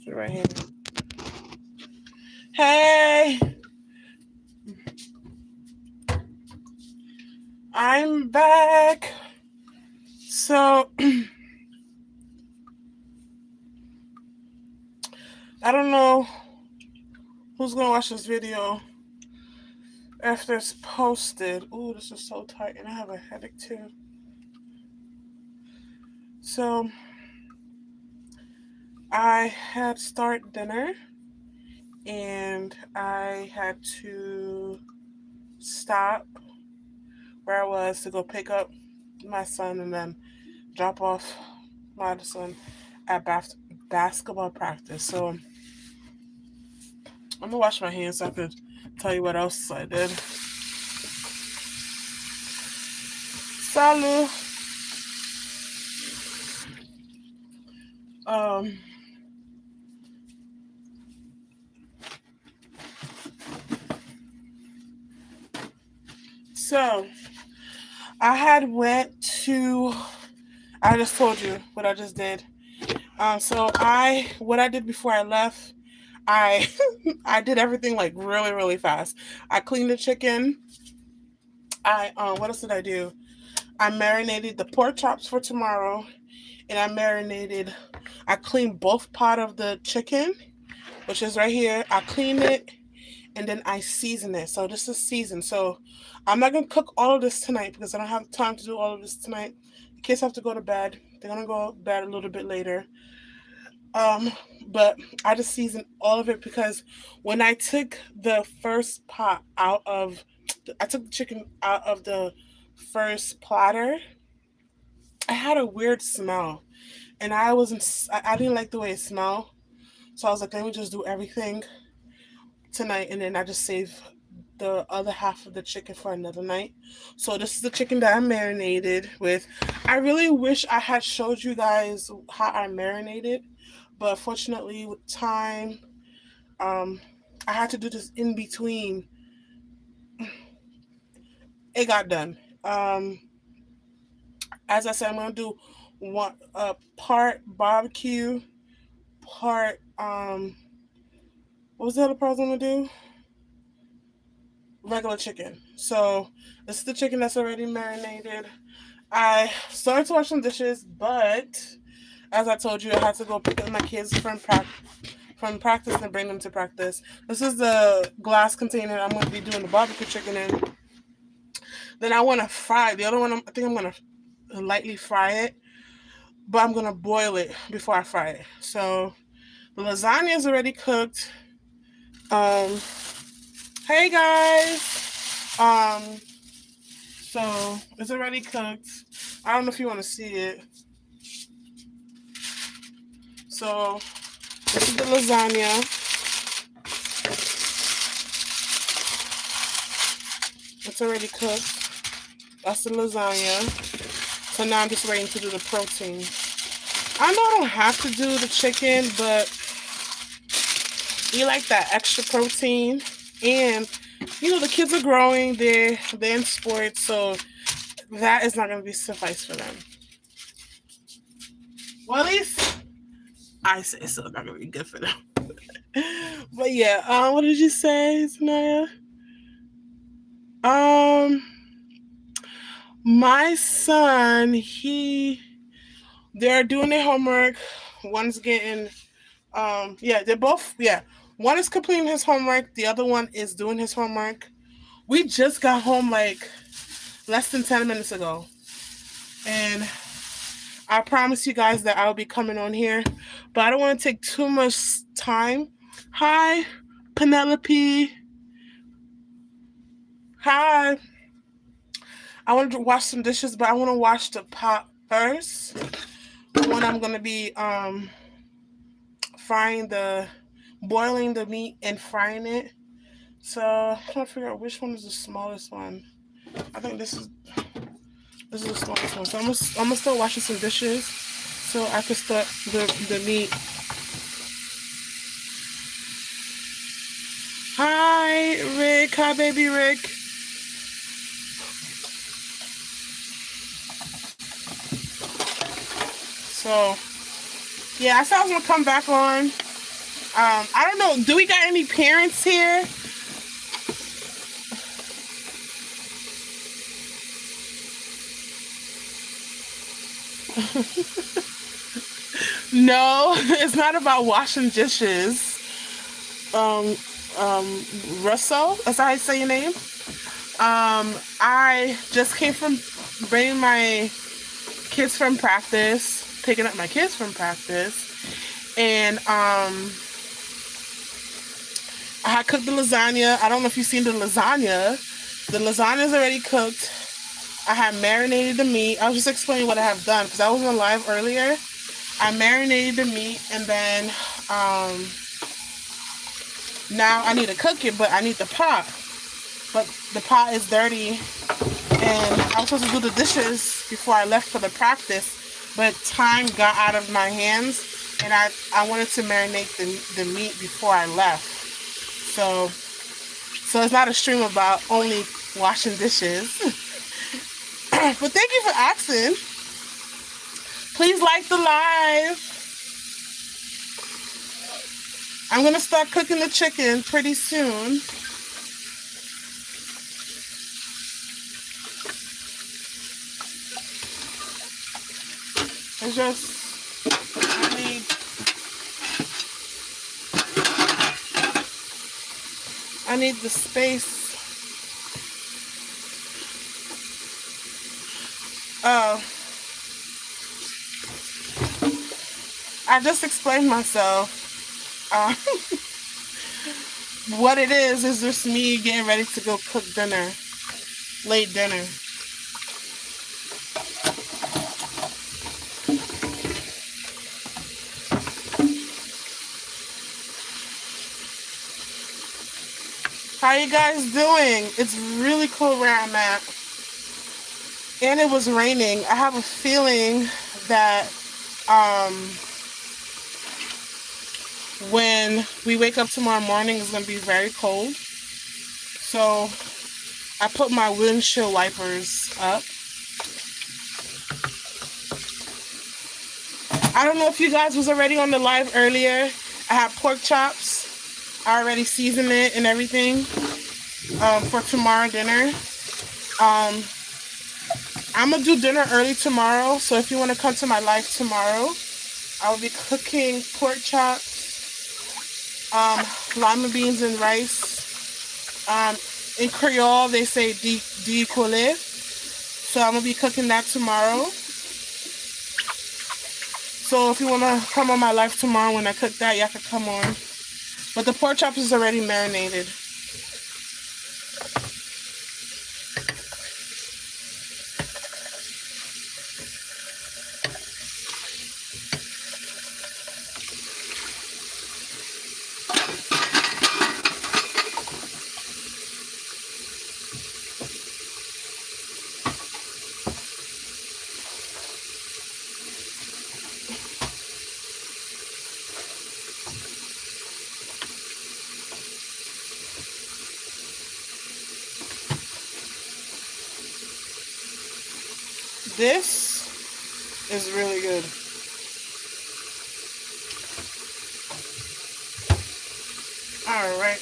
Right here. Hey, I'm back. So I don't know who's gonna watch this video after it's posted. Ooh, this is so tight, and I have a headache too. So I had start dinner, and I had to stop where I was to go pick up my son and then drop off Madison at basketball practice. So I'm gonna wash my hands so I could tell you what else I did. Salut. Um. So I had went to. I just told you what I just did. So what I did before I left, I I did everything like really really fast. I cleaned the chicken. What else did I do? I marinated the pork chops for tomorrow, and I cleaned both part of the chicken, which is right here. I cleaned it, and then I season it. So this is seasoned. So I'm not gonna cook all of this tonight because I don't have time to do all of this tonight. The kids have to go to bed. They're gonna go to bed a little bit later. Um, but I just seasoned all of it because when I took the first pot out of, I took the chicken out of the first platter, I had a weird smell, and I wasn't, I didn't like the way it smelled. So I was like, let me just do everything tonight, and then I just save the other half of the chicken for another night. So this is the chicken that I marinated with. I really wish I had showed you guys how I marinated, but fortunately with time, um, I had to do this in between. It got done. As I said, I'm gonna do one part barbecue, part what was the other part I was gonna do? Regular chicken. So this is the chicken that's already marinated. I started to wash some dishes, but as I told you, I had to go pick up my kids from practice and bring them to practice. This is the glass container I'm going to be doing the barbecue chicken in. Then I want to fry the other one. I think I'm going to lightly fry it, but I'm going to boil it before I fry it. So the lasagna is already cooked. Um, hey guys. So it's already cooked. I don't know if you want to see it. So this is the lasagna. It's already cooked. That's the lasagna. So now I'm just waiting to do the protein. I know I don't have to do the chicken, but you like that extra protein. And, the kids are growing. They're in sports, so that is not going to be suffice for them. Well, at least I say so. Not going to be good for them. But yeah, what did you say, Sanaya? My son, they're doing their homework. One's getting, they're both, one is completing his homework. The other one is doing his homework. We just got home like less than 10 minutes ago. And I promise you guys that I'll be coming on here, but I don't want to take too much time. Hi, Penelope. Hi. I wanted to wash some dishes, but I want to wash the pot first. When I'm going to be boiling the meat and frying it. So I'm trying to figure out which one is the smallest one. I think this is the smallest one. So I'm gonna start washing some dishes so I can start the meat. Hi, Rick. Hi, baby Rick. So, yeah, I said I was gonna come back on I don't know. Do we got any parents here? No, it's not about washing dishes. Um, Russell, that's how I say your name. I just came from bringing my kids from practice, picking up my kids from practice, and I had cooked the lasagna. I don't know if you've seen the lasagna. The lasagna's already cooked. I had marinated the meat. I was just explaining what I have done because I was on live earlier. I marinated the meat, and then now I need to cook it, but I need the pot. But the pot is dirty, and I was supposed to do the dishes before I left for the practice, but time got out of my hands, and I wanted to marinate the meat before I left. So it's not a stream about only washing dishes. But thank you for asking. Please like the live. I'm going to start cooking the chicken pretty soon. It's just, I need the space. I just explained myself. What it is just me getting ready to go cook dinner, late dinner. How you guys doing? It's really cold where I'm at. And it was raining. I have a feeling that when we wake up tomorrow morning, it's going to be very cold. So I put my windshield wipers up. I don't know if you guys was already on the live earlier. I have pork chops. I already seasoned it and everything for tomorrow dinner. I'm going to do dinner early tomorrow. So if you want to come to my live tomorrow, I will be cooking pork chops, lima beans and rice. In Creole, they say di coule. So I'm going to be cooking that tomorrow. So if you want to come on my live tomorrow when I cook that, y'all can come on. But the pork chops is already marinated. This is really good. All right.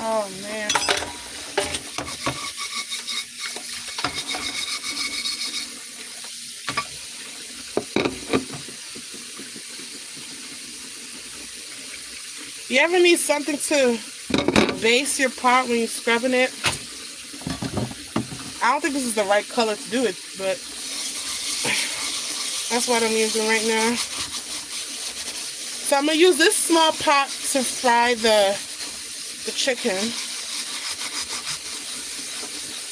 Oh, man. You ever need something to base your pot when you're scrubbing it? I don't think this is the right color to do it, but that's what I'm using right now. So I'm going to use this small pot to fry the chicken.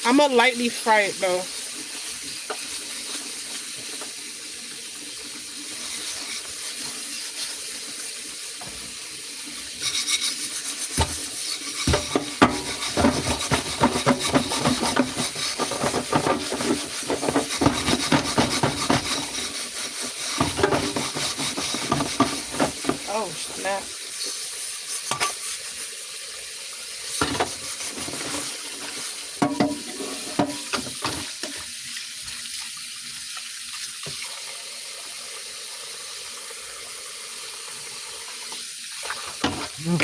I'm going to lightly fry it though. Oh, snap. Hey!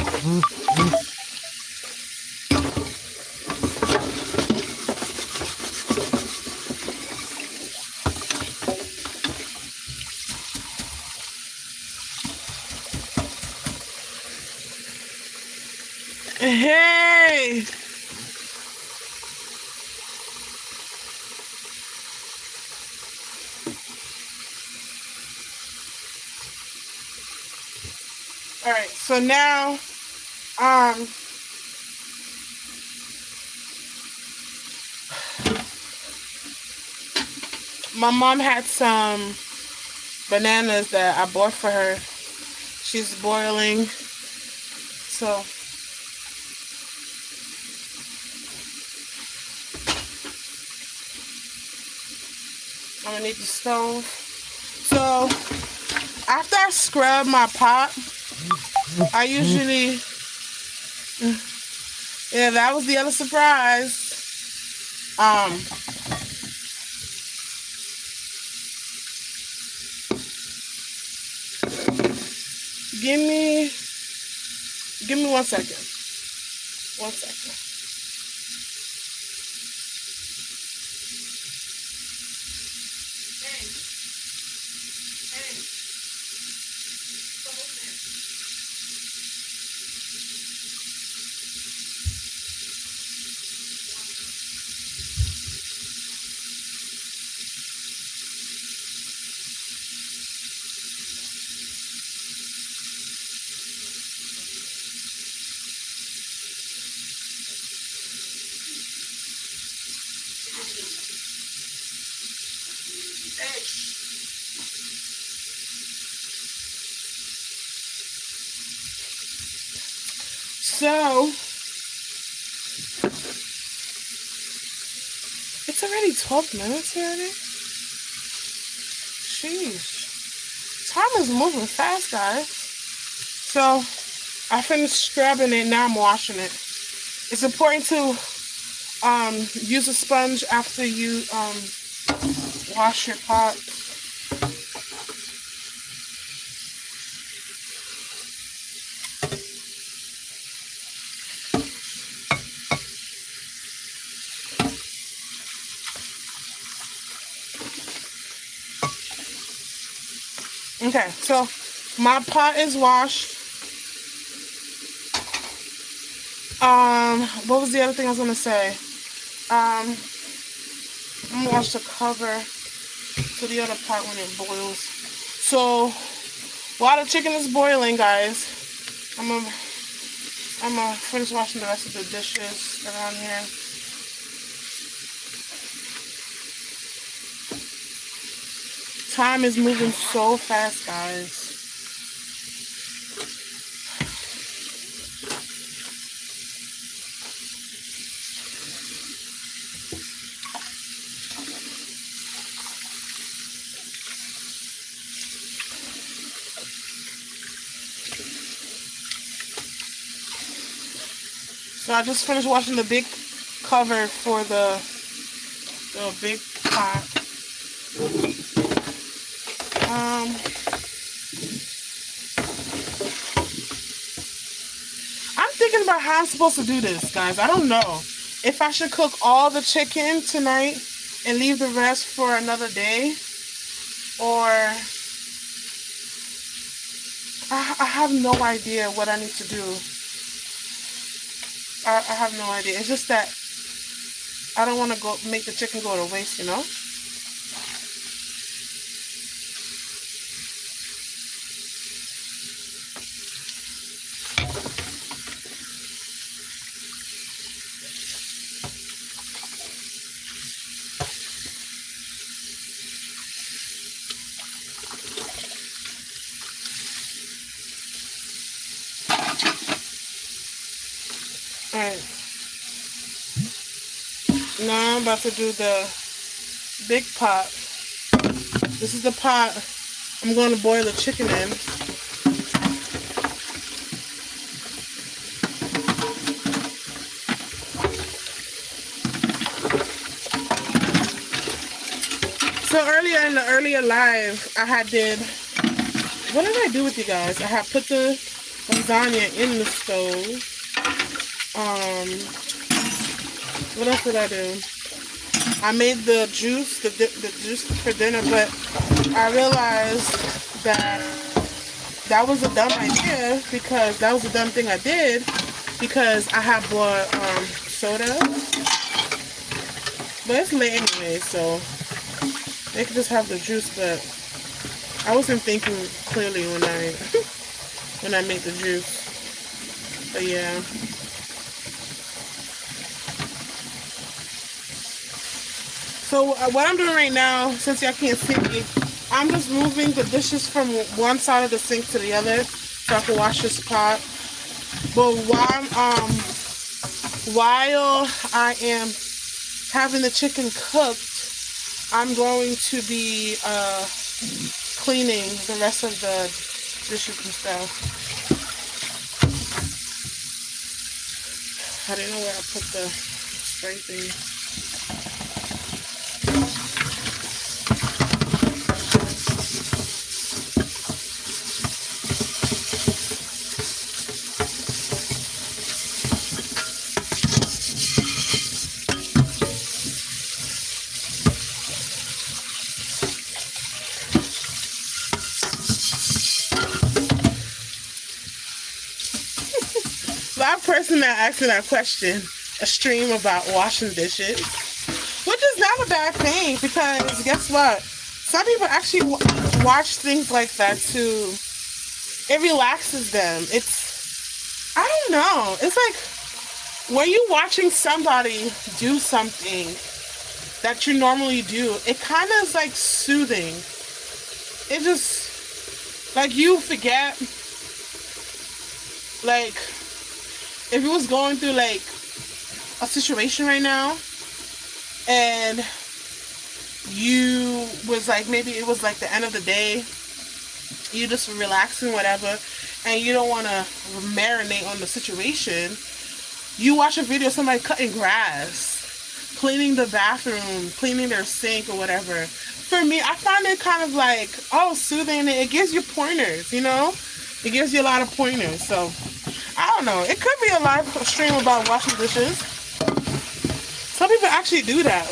All right, so now, my mom had some bananas that I bought for her. She's boiling, so I'm gonna need the stove. So after I scrub my pot, I usually, yeah, that was the other surprise. Give me 1 second. 1 second. Hey. Hey. Come over here. Hey. So it's already 12 minutes already. Sheesh. Time is moving fast, guys. So I finished scrubbing it, now I'm washing it. It's important to use a sponge after you wash your pot. Okay, so my pot is washed. What was the other thing I was gonna say? I'm gonna wash the cover to the other pot when it boils. So while the chicken is boiling, guys, I'm gonna finish washing the rest of the dishes around here. Time is moving so fast, guys. So I just finished washing the big cover for the big pot. I'm thinking about how I'm supposed to do this, guys. I don't know if I should cook all the chicken tonight and leave the rest for another day, or I have no idea what I need to do. I have no idea. It's just that I don't want to make the chicken go to waste, you know? Alright. Now I'm about to do the big pot. This is the pot I'm going to boil the chicken in. So earlier in the earlier live, I had what did I do with you guys? I had put the lasagna in the stove. What else did I do? I made the juice, the juice for dinner, but I realized that that was a dumb idea because that was a dumb thing I did because I had bought soda, but it's late anyway, so they could just have the juice. But I wasn't thinking clearly when I when I made the juice. But yeah. So what I'm doing right now, since y'all can't see me, I'm just moving the dishes from one side of the sink to the other so I can wash this pot. But while I am having the chicken cooked, I'm going to be cleaning the rest of the dishes and stuff. I didn't know where I put the spray thing. That person that asked me that question, a stream about washing dishes, which is not a bad thing because guess what? Some people actually watch things like that too. It relaxes them. I don't know. It's like when you're watching somebody do something that you normally do, it kind of is like soothing. It just, like you forget, like, if you was going through like a situation right now and you was like, maybe it was like the end of the day, you just relaxing, whatever, and you don't want to marinate on the situation, you watch a video of somebody cutting grass, cleaning the bathroom, cleaning their sink or whatever. For me, I find it kind of like, oh, soothing. It gives you pointers, you know? It gives you a lot of pointers. So, I don't know. It could be a live stream about washing dishes. Some people actually do that.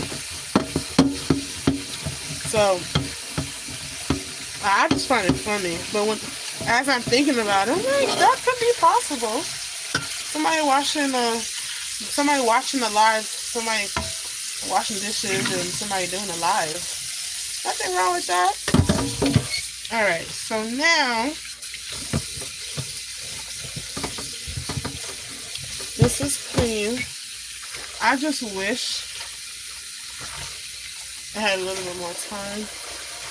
So, I just find it funny. But as I'm thinking about it, I'm like, that could be possible. Somebody watching the live, somebody washing dishes and somebody doing a live. Nothing wrong with that. Alright, so now this is clean. I just wish I had a little bit more time.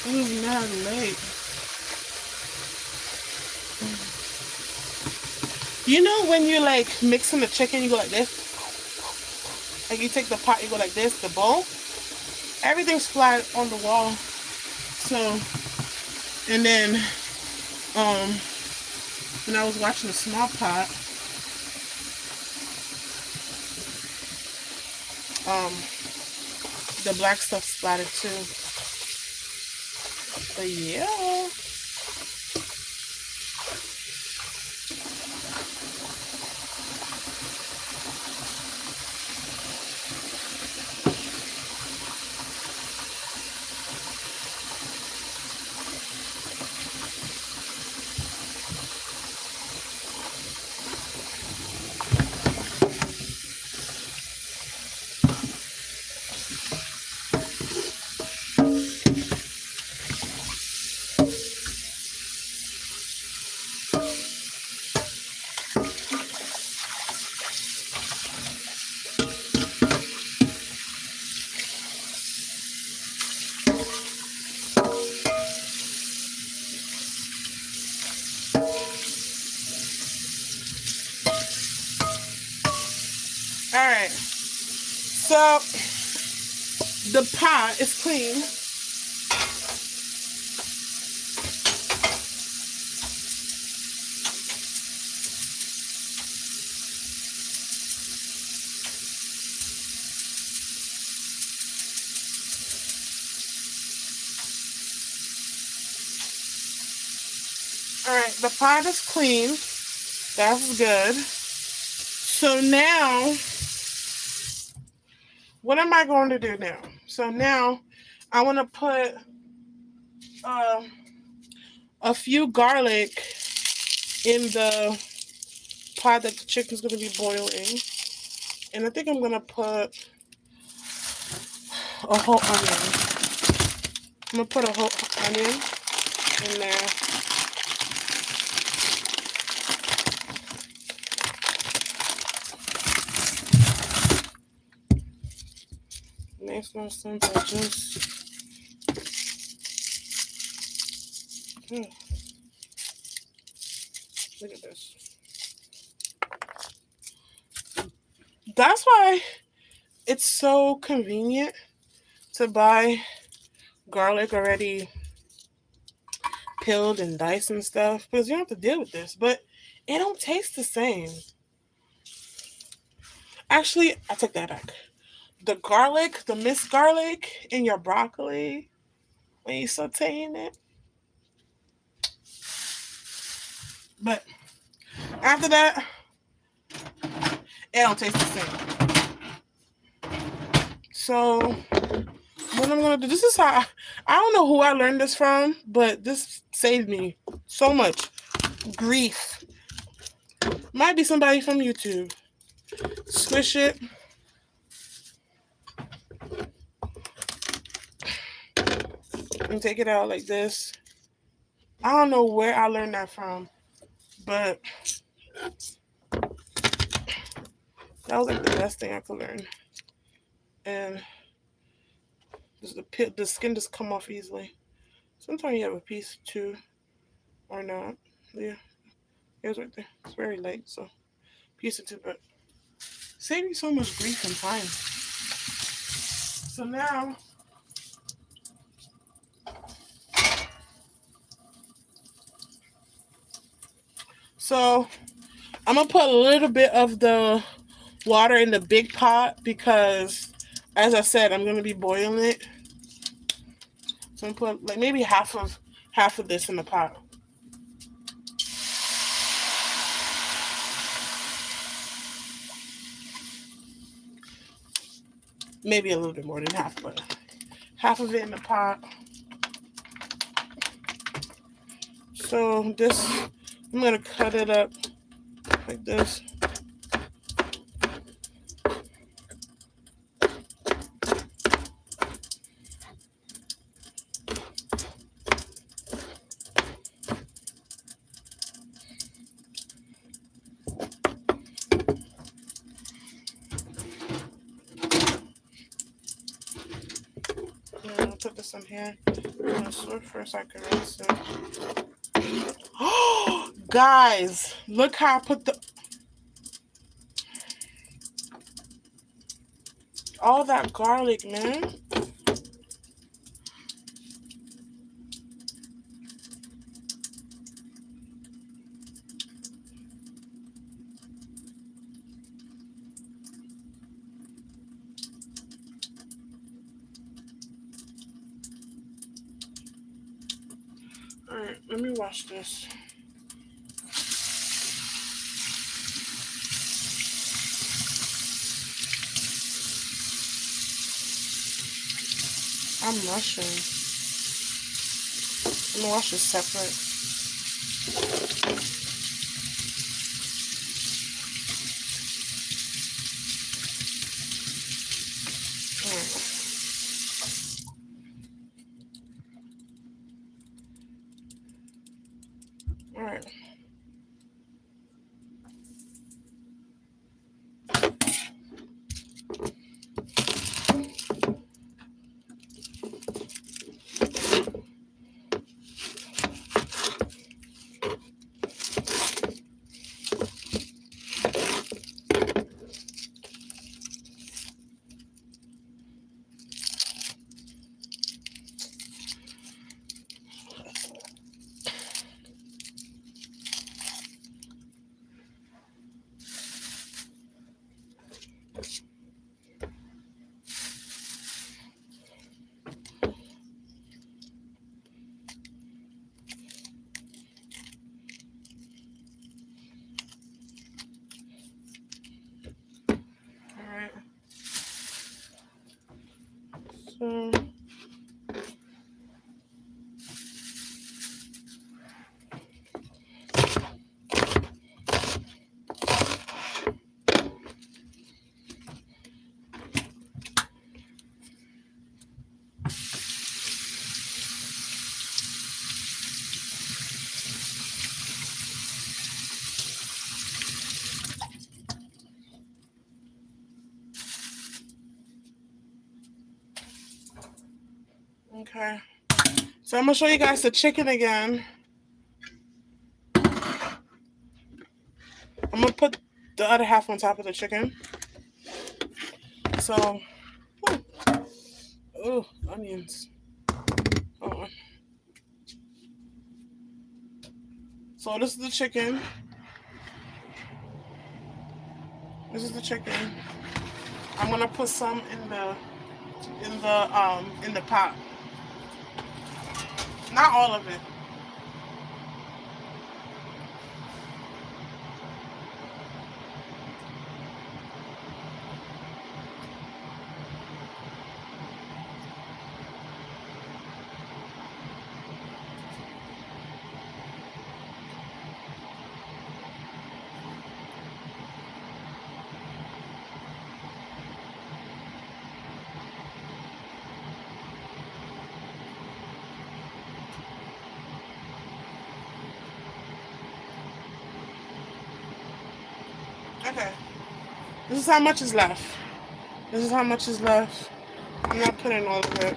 It was not late. You know when you're like mixing the chicken, you go like this? Like you take the pot, you go like this, the bowl. Everything's flat on the wall. So, and then, when I was watching the small pot, the black stuff splattered too. But yeah. Alright, so the pot is clean. Alright, the pot is clean. That's good. So now, what am I going to do now? So now, I want to put uh, a few garlic in the pot that the chicken's going to be boiling. And I think I'm going to put a whole onion. I'm going to put a whole onion in there. Nice and simple. Just look at this. That's why it's so convenient to buy garlic already peeled and diced and stuff, because you don't have to deal with this, but it don't taste the same. Actually, I take that back. The garlic, the minced garlic in your broccoli when you sauteing it. But after that, it don't taste the same. So what I'm gonna do, this is how I don't know who I learned this from, but this saved me so much grief. Might be somebody from YouTube. Squish it. And take it out like this. I don't know where I learned that from, but that was like the best thing I could learn. And the skin just come off easily. Sometimes you have a piece too, or not. Yeah, it's right there. It's very light, so piece it too, but save you so much grief and time. So now, I'm gonna put a little bit of the water in the big pot because, as I said, I'm gonna be boiling it. So I'm gonna put like maybe half of this in the pot. Maybe a little bit more than half, but half of it in the pot. So this, I'm gonna cut it up like this. I'll put this in here. I'm gonna sort first so I can rinse it. Oh, guys, look how I put all that garlic, man. Alright, let me wash this. I'm rushing. I'm gonna wash this separate. Alright. So, okay. So I'm gonna show you guys the chicken again. I'm gonna put the other half on top of the chicken. So, oh, onions. Hold on. So this is the chicken. This is the chicken. I'm gonna put some in the pot. Not all of it. Okay. This is how much is left. This is how much is left. I'm not putting all of it.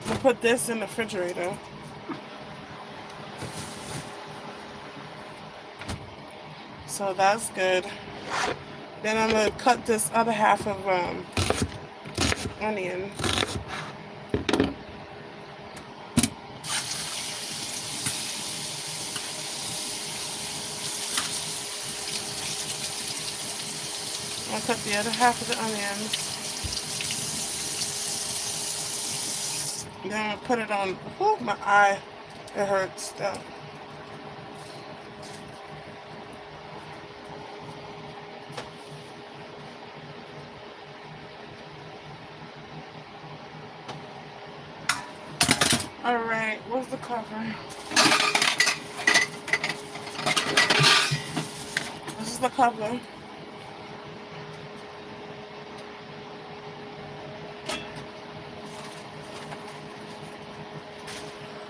I'll put this in the refrigerator. So that's good. Then I'm gonna cut this other half of onion. I'll cut the other half of the onions. Then I'm gonna put it on. Oh, my eye, it hurts still. All right, where's the cover? This is the cover.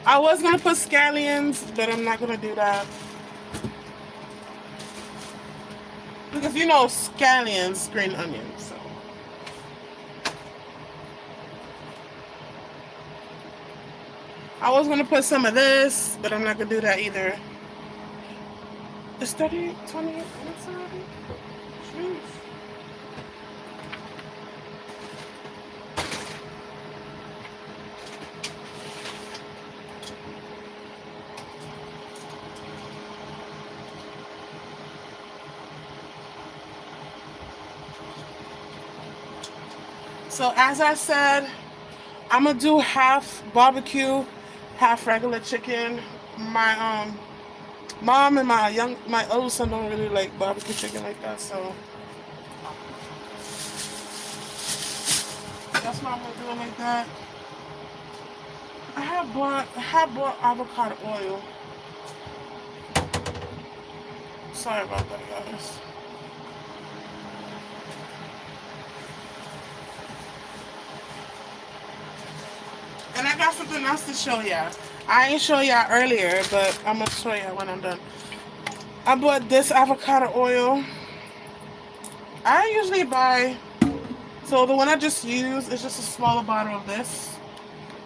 I was gonna put scallions, but I'm not gonna do that. Because you know scallions, green onions, so. I was gonna put some of this, but I'm not gonna do that either. It's 28 minutes already? Jeez. So as I said, I'm gonna do half barbecue, half regular chicken. My mom and my older son don't really like barbecue chicken like that, so that's why I'm gonna do it like that. I have bought avocado oil. Sorry about that, guys. And I got something else to show ya. I ain't show y'all earlier, but I'm gonna show y'all when I'm done. I bought this avocado oil. I usually buy, so the one I just used is just a smaller bottle of this.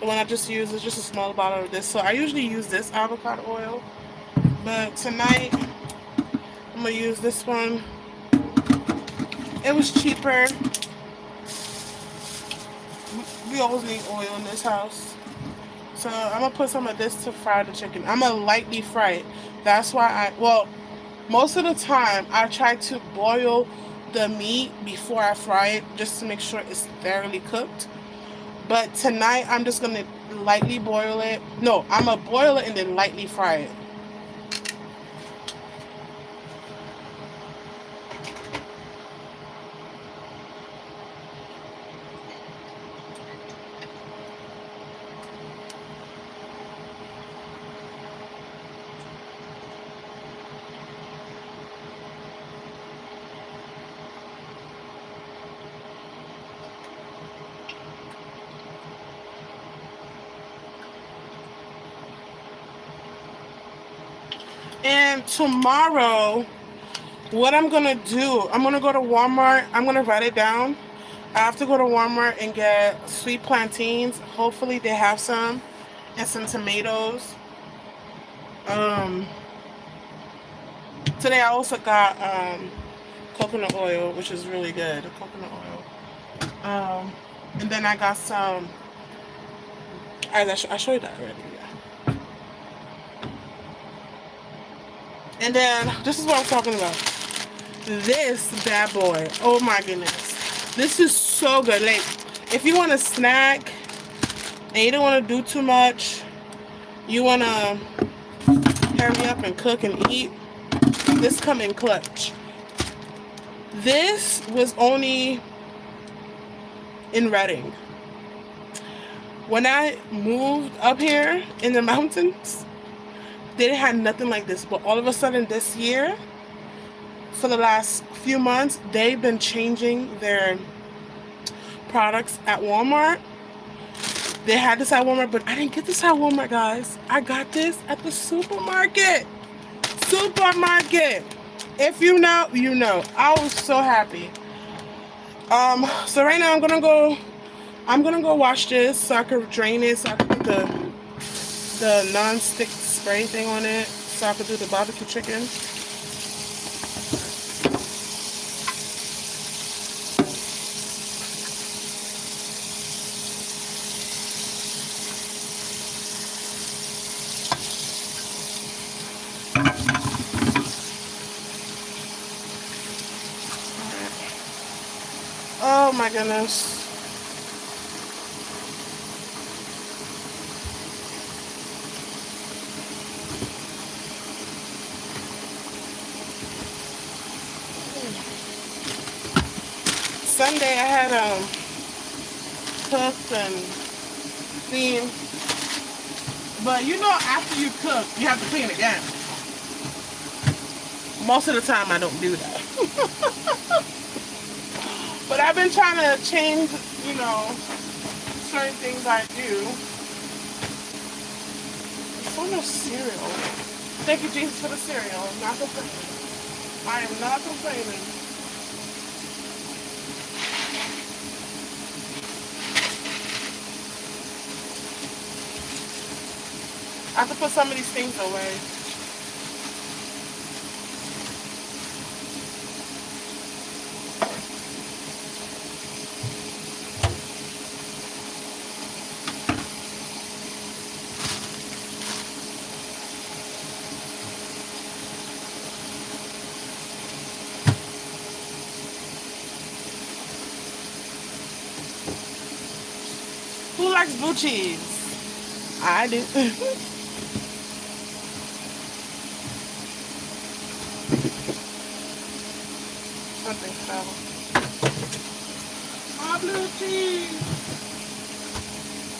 The one I just used is just a smaller bottle of this. So I usually use this avocado oil, but tonight I'm gonna use this one. It was cheaper. We always need oil in this house. So I'm gonna put some of this to fry the chicken. I'm gonna lightly fry it. That's why Most of the time, I try to boil the meat before I fry it just to make sure it's thoroughly cooked. But tonight, I'm just going to lightly boil it. No, I'm going to boil it and then lightly fry it. And tomorrow, what I'm going to do, I'm going to go to Walmart. I'm going to write it down. I have to go to Walmart and get sweet plantains. Hopefully they have some. And some tomatoes. Today I also got coconut oil, which is really good. Coconut oil. And then I got some. I showed you that already. Yeah. And then this is what I'm talking about. This bad boy. Oh my goodness. This is so good. Like, if you want a snack and you don't want to do too much, you want to hurry up and cook and eat, this come in clutch. This was only in Reading. When I moved up here in the mountains, they had nothing like this. But all of a sudden this year, for the last few months, they've been changing their products at Walmart. They had this at Walmart, but I didn't get this at Walmart, guys. I got this at the supermarket. If you know, you know. I was so happy. So right now I'm gonna go wash this so I can drain it, so I can put the non-stick spray thing on it, so I can do the barbecue chicken. Oh my goodness. Sunday I had cooked and cleaned. But you know, after you cook, you have to clean again. Most of the time I don't do that. But I've been trying to change, you know, certain things I do. There's so much cereal. Thank you, Jesus, for the cereal. I'm not complaining. I am not complaining. I have to put some of these things away. Who likes blue cheese? I do. Something fell. My blue cheese.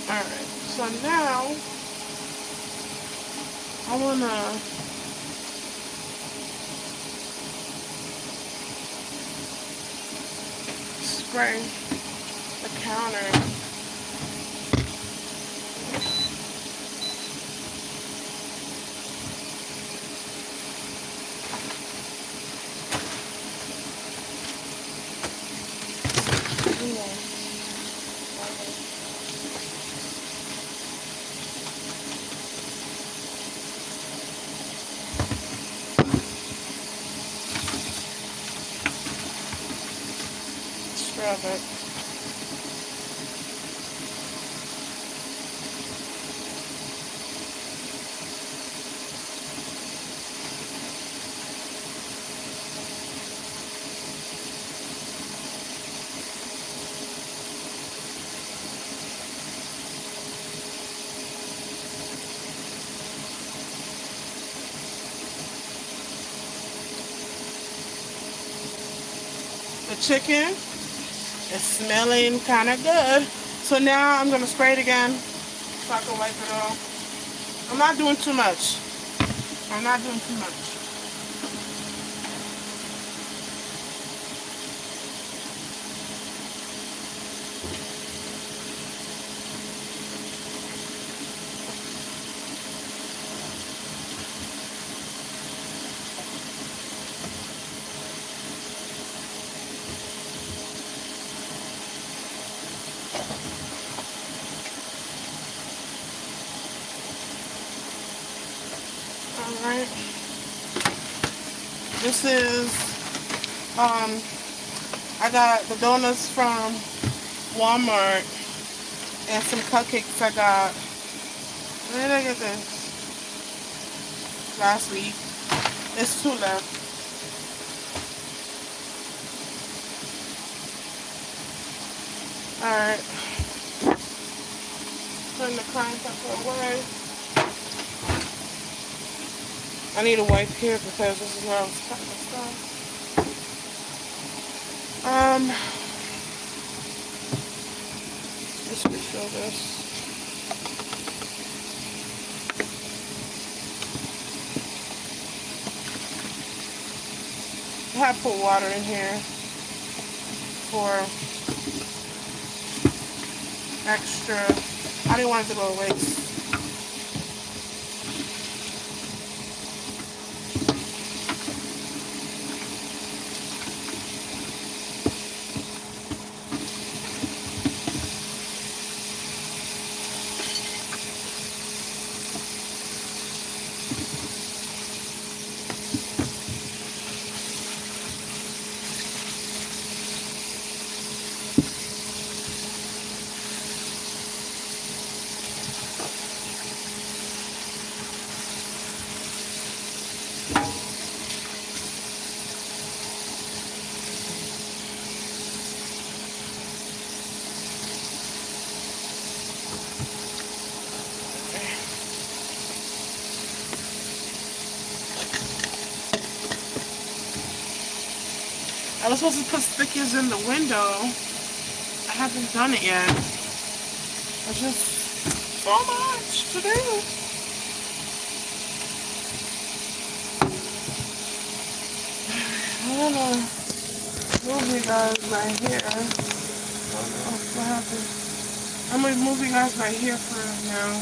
Alright, so now I wanna spray the counter. Scrub it. The chicken is smelling kind of good. So now I'm going to spray it again so I can wipe it off. I'm not doing too much. I'm not doing too much. Alright. This is, I got the donuts from Walmart and some cupcakes I got. Where did I get this? Last week. There's 2 left. Alright. Putting the crying pepper away. I need a wipe here because this is where I was cutting the stuff. Just refill this. I have put water in here for extra. I didn't want it to go to waste. I was supposed to put stickers in the window. I haven't done it yet. There's just so much to do. I'm gonna move you guys right here. I don't know what happened. I'm gonna move you guys right here for now.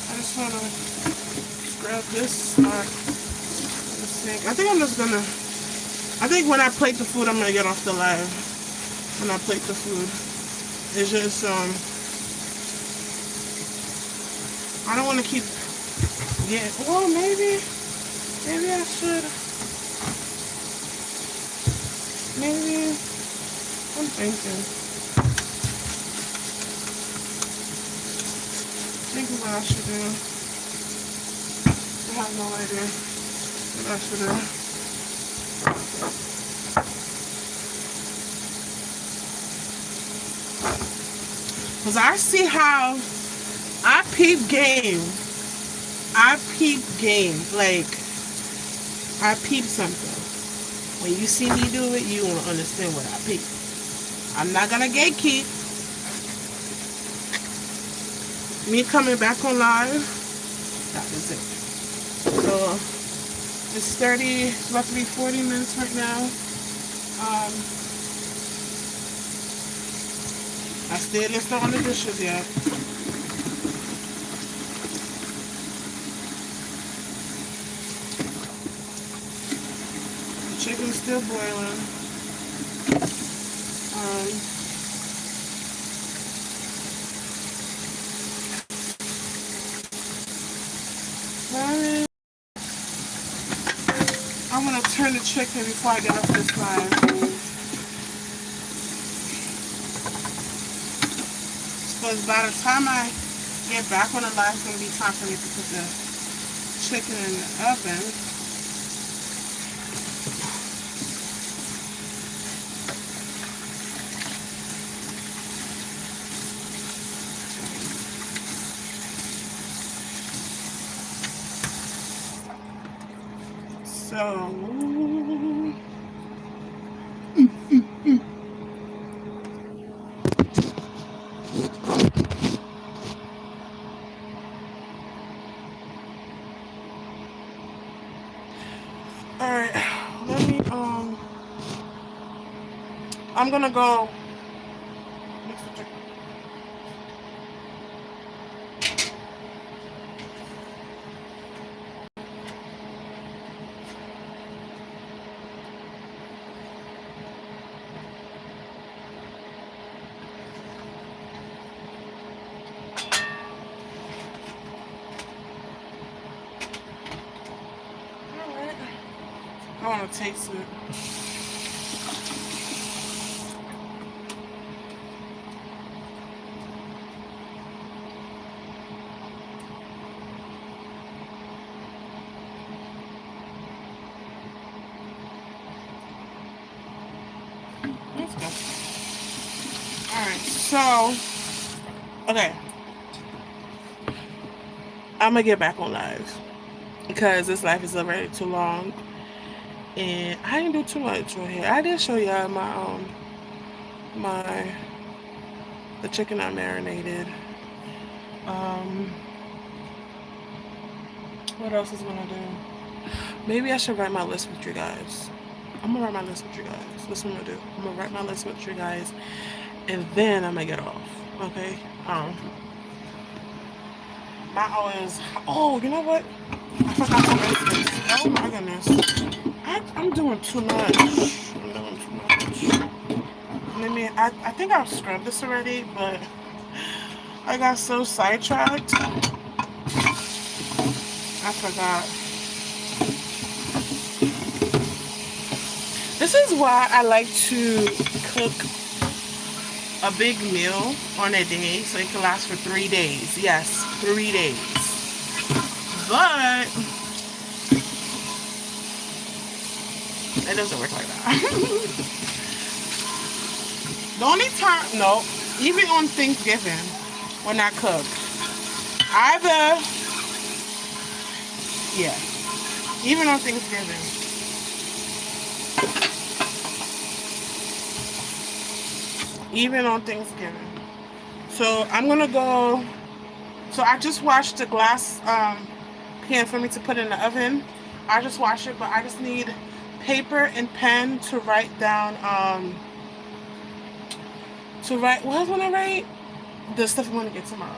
I just wanna grab this spot. I think when I plate the food, I'm gonna get off the live. When I plate the food, it's just I don't want to keep getting. Well, maybe I should. Maybe I'm thinking. Thinking what I should do. I have no idea what I should do. Because I see how I peep game. Like, I peep something. When you see me do it, you won't understand what I peep. I'm not going to gatekeep. Me coming back on live, that was it. So, it's about to be 40 minutes right now. I still didn't start on the dishes yet. The chicken's still boiling. I'm gonna turn the chicken before I get off this line. Because by the time I get back on the live, it's going to be time for me to put the chicken in the oven. So, Alright, let me, I'm gonna go mix the chicken. Alright, I wanna taste it. Let's go. Alright, so, okay. I'm gonna get back on live because this live is already too long. And I didn't do too much right here. I did show y'all the chicken I marinated. What else is gonna do? Maybe I should write my list with you guys. I'm gonna write my list with you guys. That's what I'm gonna do. I'm gonna write my list with you guys, and then I'm gonna get off. Okay. My oils. Oh, you know what? I forgot to rinse this. Oh my goodness. I'm doing too much. I'm doing too much. I think I've scrubbed this already, but I got so sidetracked. I forgot. This is why I like to cook a big meal on a day so it can last for 3 days. Yes, 3 days. But it doesn't work like that. The only time, no, even on Thanksgiving, when I cook, either, yeah, even on Thanksgiving. Even on Thanksgiving. So I'm gonna go, so I just washed the glass pan for me to put in the oven. I just washed it, but I just need paper and pen to write down, what I want to write? The stuff I'm gonna get tomorrow.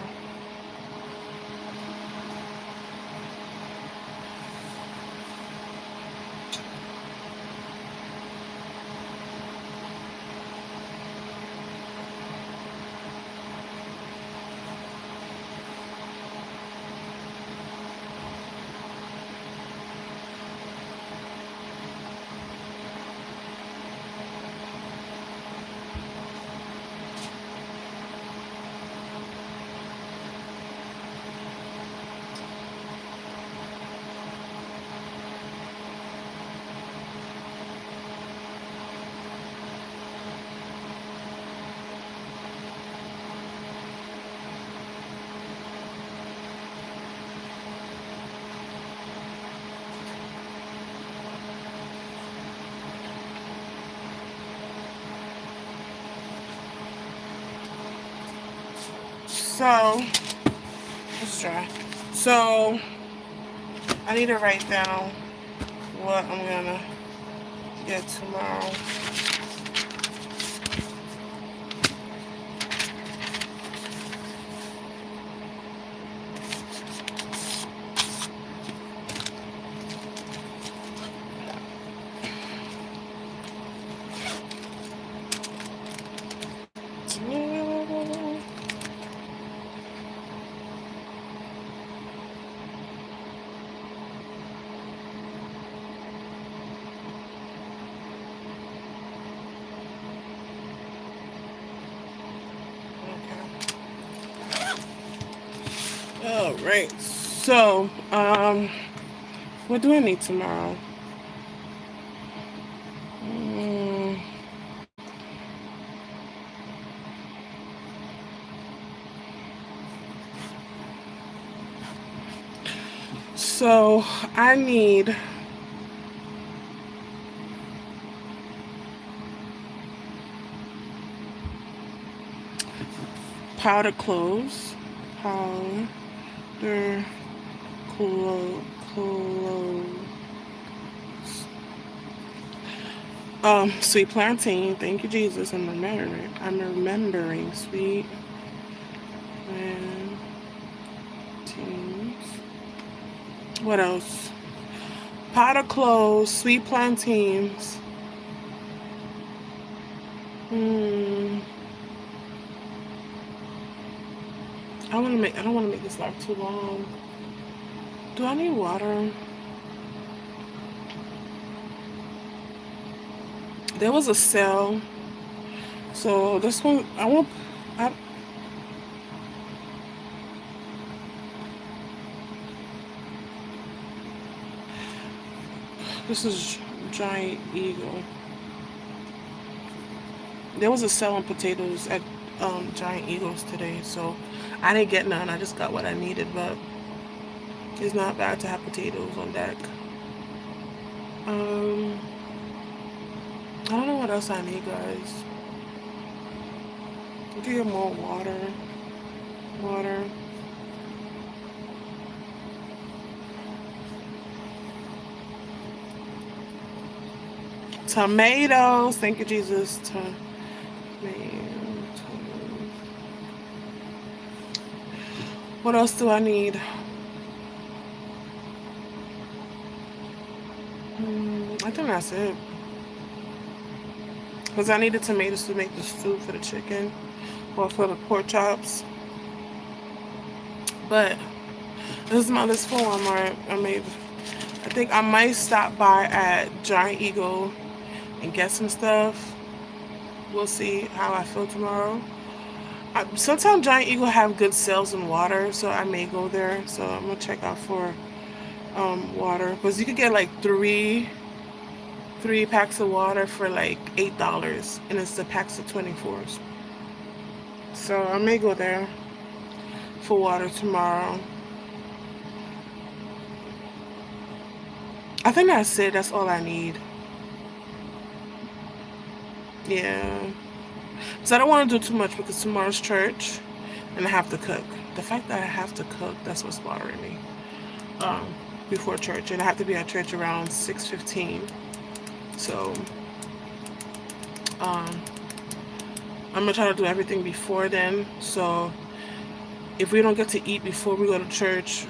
So, let's try. So, I need to write down what I'm gonna get tomorrow. All right. So, what do I need tomorrow? So, I need powder cloves. Powder cloves. Sweet plantain. Thank you, Jesus. I'm remembering. Sweet plantains. What else? Pot of cloves, sweet plantains. Hmm. I don't want to make this live too long. Do I need water? There was a sale. So this one, I won't. I, this is Giant Eagle. There was a sale on potatoes at Giant Eagles today, so I didn't get none. I just got what I needed, but it's not bad to have potatoes on deck. Um, I don't know what else I need, guys. Get more water. Water. Tomatoes. Thank you, Jesus. What else do I need? I think that's it. Because I needed tomatoes to make the stew for the chicken or for the pork chops. But this is my list for Walmart. I think I might stop by at Giant Eagle and get some stuff. We'll see how I feel tomorrow. Sometimes Giant Eagle have good sales in water, so I may go there. So I'm gonna check out for water, because you could get like three packs of water for like $8, and it's the packs of 24s. So I may go there for water tomorrow. I think that's it. That's all I need. Yeah. So I don't want to do too much because tomorrow's church and I have to cook. The fact that I have to cook, that's what's bothering me. Before church, and I have to be at church around 6:15. So I'm gonna try to do everything before then. So if we don't get to eat before we go to church,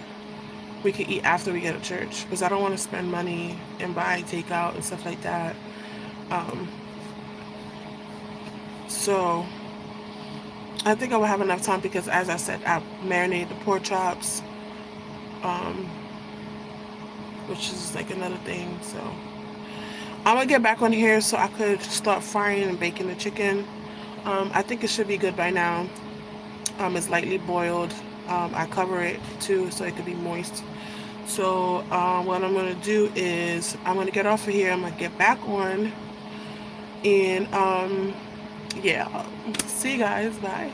we can eat after we get to church, because I don't want to spend money and buy takeout and stuff like that. So I think I will have enough time, because as I said, I marinated the pork chops, which is like another thing. So I'm gonna get back on here so I could start frying and baking the chicken. I think it should be good by now. It's lightly boiled. I cover it too so it could be moist. So what I'm gonna do is I'm gonna get off of here. I'm gonna get back on, and yeah, see you guys. Bye.